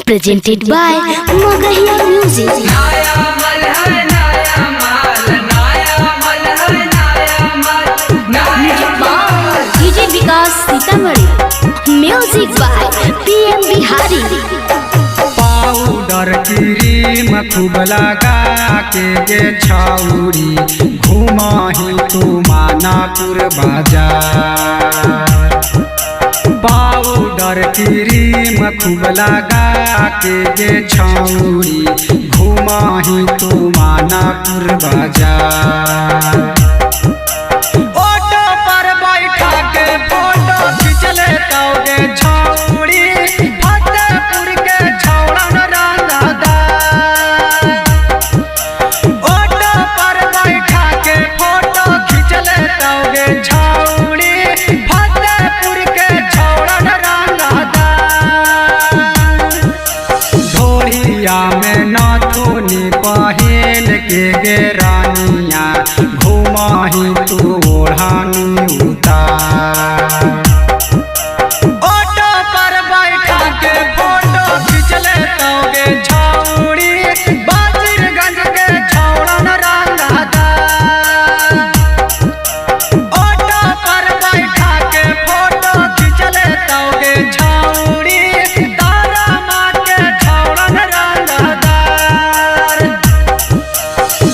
presented by Magahiya Music. नया मल है नया माल, नया मल है नया माल, नया माल। DJ Vikas Sitamarhi, music by PM Bihari. Powder cream खूब लगा के गे छौरी घुमाही तू मानापुर बाजार। पाउडर क्रीम खूब लगा के गे छौरी घुमाही तू मानापुर बाजार। ऑटो पर बैठा के फोटो खींच लेता गे छौरी फतेहपुर के छौड़न रंगदार। ऑटो पर बैठा के फोटो खींच लेता गे छौरी फतेहपुर के छौड़न रंगदार। ढोलिया में नाथुनी पहिन के गे रानिया घुमाही तू ओढ़ानी उतार। ऑटो पर बैठा के फोटो खींच लेता गे छौरी बाजीरगंज के छौड़न रंगदार। ऑटो पर बैठा के फोटो खींच लेता गे छौरी तारा माँ के छौड़न रंगदार।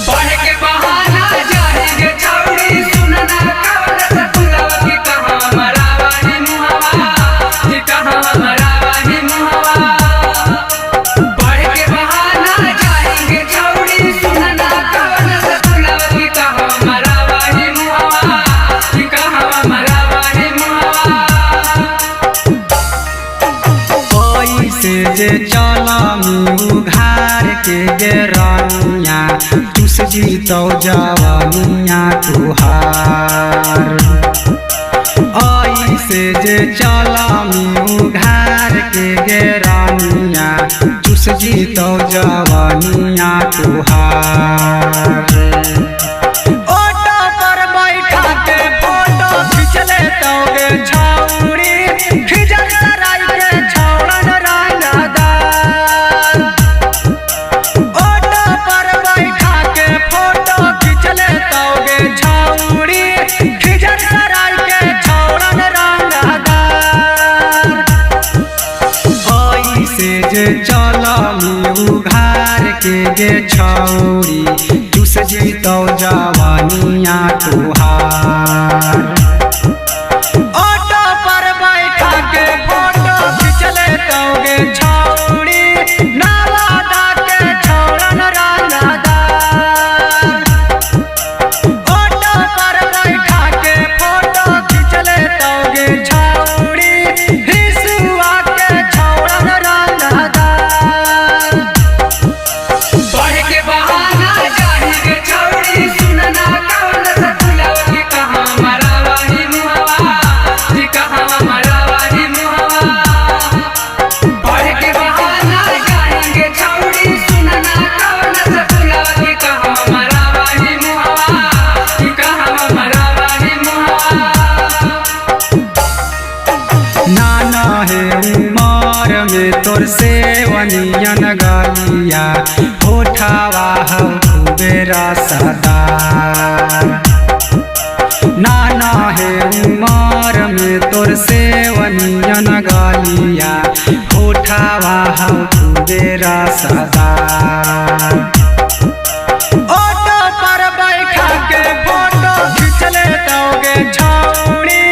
बढ़ के बहाना जाएंगे छौड़ी, सुनना कवन सकुलवा की कहाँ मरावाही मुहवा, की कहाँ मरावाही मुहवा। बढ़ के बहाना जाएंगे छौड़ी, सुनना कवन सकुलवा की कहाँ मरावाही मुहवा, की कहाँ मरावाही मुहवा। पैसे जे चलामी उघार के गे रानिया चुस जीतौ जवानिया तुहार। ऐसे जे चलामी उघार के गे रानिया चुस जीतौ जवानिया तुहार। ऑटो पर बैठा के फोटो खींच लेता गे छौरी खिजरसराय के छौड़न रंगदार। ऑटो पर बैठा के फोटो खींच लेता गे छौरी खिजरसराय के छौड़न रंगदार। ऐसे जे चलामी उघार के गे छौरी चुस जीतौ जवानिया तुहार। ऑटो पर बैठा के फोटो खींच लेता गे छौरी नवादा के छौड़न रंगदार। ऑटो पर बैठा के फोटो खींच लेता गे छौरी हिसुआ के छौड़न रंगदार। बढ़ के बहाना जाएंगे छौड़ी, सुनना कवन सकुलवा की कहाँ मरावाही मुहवा, की कहाँ मरावाही मुहवा। बढ़ के बहाना जाएंगे छौड़ी, सुनना कवन सकुलवा की कहाँ मरावाही मुहवा, की कहाँ मरावाही मुहवा। नाना है उमर में तोर सेवनियन गलिया होठावा हौ बेरा सदार। नाना है उमर में तोर सेवनियन गलिया होठावा हौ बेरा सदार। ऑटो पर बैठा के फोटो खींच लेता गे छौरी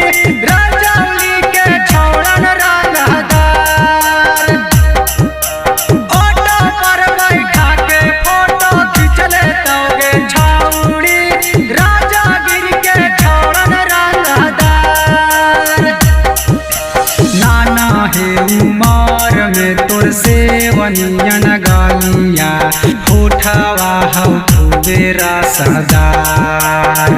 रजौली के छौड़न रंगदार। ऑटो पर बैठा के फोटो खींच लेता गे छौरी राजागिर के छौड़न रंगदार। नाना है उमर में तोर सेवनियन गलिया होठावा हौ बेरा सदार।